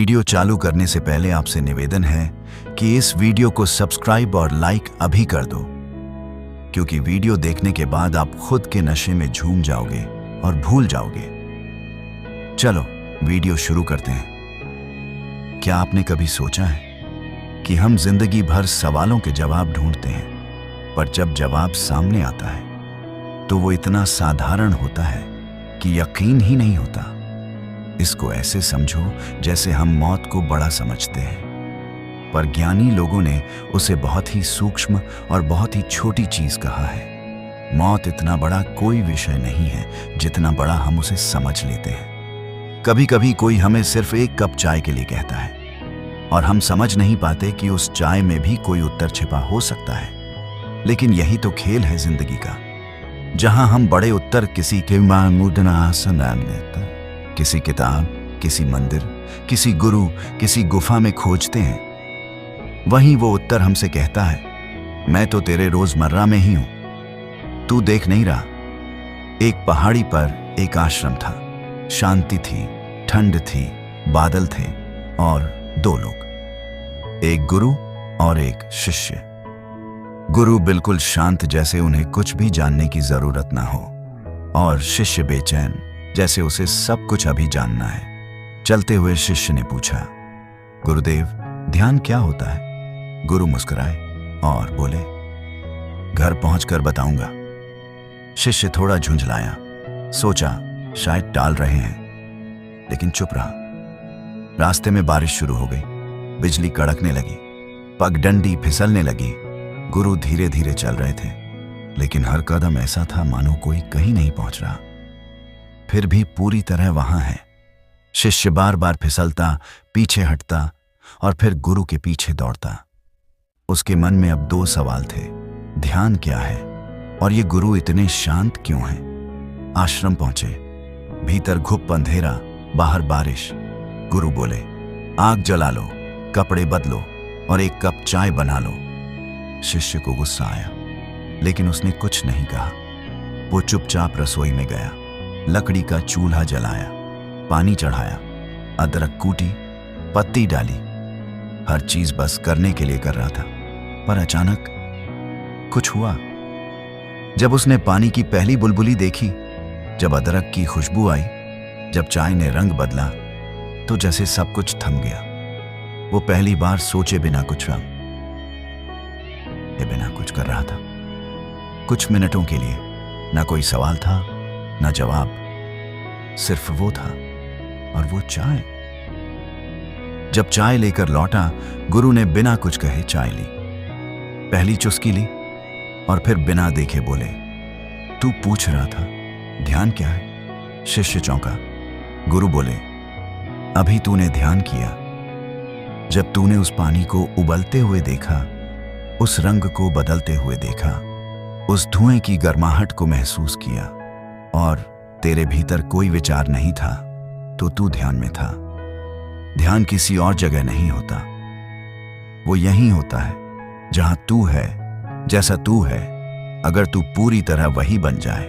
Video चालू करने से पहले आपसे निवेदन है कि इस वीडियो को सब्सक्राइब और लाइक अभी कर दो, क्योंकि वीडियो देखने के बाद आप खुद के नशे में झूम जाओगे और भूल जाओगे। चलो वीडियो शुरू करते हैं। क्या आपने कभी सोचा है कि हम जिंदगी भर सवालों के जवाब ढूंढते हैं, पर जब जवाब सामने आता है तो वो इतना साधारण होता है कि यकीन ही नहीं होता। इसको ऐसे समझो जैसे हम मौत को बड़ा समझते हैं, पर ज्ञानी लोगों ने उसे बहुत ही सूक्ष्म और बहुत ही छोटी चीज कहा है। मौत इतना बड़ा कोई विषय नहीं है जितना बड़ा हम उसे समझ लेते हैं। कभी कभी कोई हमें सिर्फ एक कप चाय के लिए कहता है और हम समझ नहीं पाते कि उस चाय में भी कोई उत्तर छिपा हो सकता है। लेकिन यही तो खेल है जिंदगी का, जहां हम बड़े उत्तर किसी के किसी किताब, किसी मंदिर, किसी गुरु, किसी गुफा में खोजते हैं। वहीं वो उत्तर हमसे कहता है, मैं तो तेरे रोजमर्रा में ही हूं, तू देख नहीं रहा। एक पहाड़ी पर एक आश्रम था। शांति थी, ठंड थी, बादल थे और दो लोग, एक गुरु और एक शिष्य। गुरु बिल्कुल शांत, जैसे उन्हें कुछ भी जानने की जरूरत ना हो, और शिष्य बेचैन, जैसे उसे सब कुछ अभी जानना है। चलते हुए शिष्य ने पूछा, गुरुदेव, ध्यान क्या होता है? गुरु मुस्कुराए और बोले, घर पहुंचकर बताऊंगा। शिष्य थोड़ा झुंझलाया, सोचा शायद टाल रहे हैं, लेकिन चुप रहा। रास्ते में बारिश शुरू हो गई, बिजली कड़कने लगी, पगडंडी फिसलने लगी। गुरु धीरे धीरे चल रहे थे, लेकिन हर कदम ऐसा था मानो कोई कहीं नहीं पहुंच रहा, फिर भी पूरी तरह वहां है। शिष्य बार बार फिसलता, पीछे हटता और फिर गुरु के पीछे दौड़ता। उसके मन में अब दो सवाल थे, ध्यान क्या है और ये गुरु इतने शांत क्यों हैं? आश्रम पहुंचे, भीतर घुप अंधेरा, बाहर बारिश। गुरु बोले, आग जला लो, कपड़े बदलो और एक कप चाय बना लो। शिष्य को गुस्सा आया, लेकिन उसने कुछ नहीं कहा। वो चुपचाप रसोई में गया, लकड़ी का चूल्हा जलाया, पानी चढ़ाया, अदरक कूटी, पत्ती डाली, हर चीज बस करने के लिए कर रहा था। पर अचानक कुछ हुआ। जब उसने पानी की पहली बुलबुली देखी, जब अदरक की खुशबू आई, जब चाय ने रंग बदला, तो जैसे सब कुछ थम गया। वो पहली बार सोचे बिना कुछ कर रहा था। कुछ मिनटों के लिए ना कोई सवाल था, ना जवाब, सिर्फ वो था और वो चाय। जब चाय लेकर लौटा, गुरु ने बिना कुछ कहे चाय ली, पहली चुस्की ली और फिर बिना देखे बोले, तू पूछ रहा था ध्यान क्या है? शिष्य चौंका। गुरु बोले, अभी तूने ध्यान किया जब तूने उस पानी को उबलते हुए देखा, उस रंग को बदलते हुए देखा, उस धुएं की गर्माहट को महसूस किया और तेरे भीतर कोई विचार नहीं था, तो तू ध्यान में था। ध्यान किसी और जगह नहीं होता, वो यहीं होता है जहां तू है, जैसा तू है, अगर तू पूरी तरह वही बन जाए।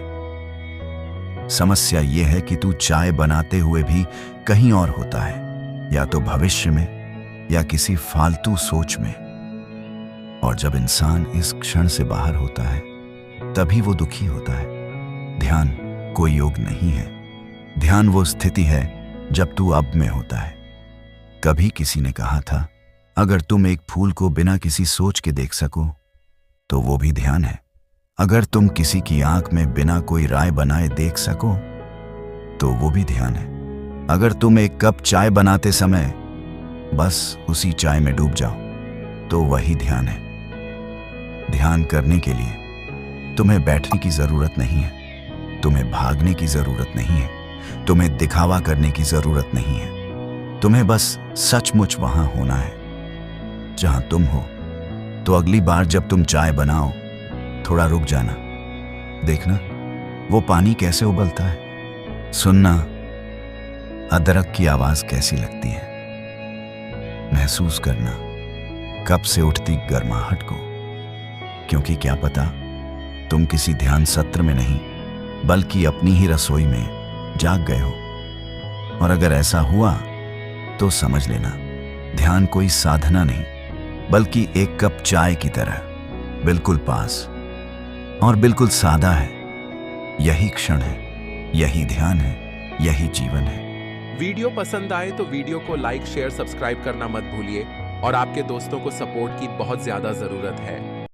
समस्या ये है कि तू चाय बनाते हुए भी कहीं और होता है, या तो भविष्य में या किसी फालतू सोच में। और जब इंसान इस क्षण से बाहर होता है, तभी वो दुखी होता है। ध्यान कोई योग नहीं है, ध्यान वो स्थिति है जब तू अब में होता है। कभी किसी ने कहा था, अगर तुम एक फूल को बिना किसी सोच के देख सको तो वो भी ध्यान है। अगर तुम किसी की आंख में बिना कोई राय बनाए देख सको तो वो भी ध्यान है। अगर तुम एक कप चाय बनाते समय बस उसी चाय में डूब जाओ तो वही ध्यान है। ध्यान करने के लिए तुम्हें बैठने की जरूरत नहीं है, तुम्हें भागने की जरूरत नहीं है, तुम्हें दिखावा करने की जरूरत नहीं है। तुम्हें बस सचमुच वहां होना है जहां तुम हो। तो अगली बार जब तुम चाय बनाओ, थोड़ा रुक जाना, देखना वो पानी कैसे उबलता है, सुनना अदरक की आवाज कैसी लगती है, महसूस करना कब से उठती गर्माहट को। क्योंकि क्या पता तुम किसी ध्यान सत्र में नहीं, बल्कि अपनी ही रसोई में जाग गए हो। और अगर ऐसा हुआ तो समझ लेना, ध्यान कोई साधना नहीं बल्कि एक कप चाय की तरह, बिल्कुल पास और बिल्कुल सादा है। यही क्षण है, यही ध्यान है, यही जीवन है। वीडियो पसंद आए तो वीडियो को लाइक, शेयर, सब्सक्राइब करना मत भूलिए और आपके दोस्तों को सपोर्ट की बहुत ज्यादा जरूरत है।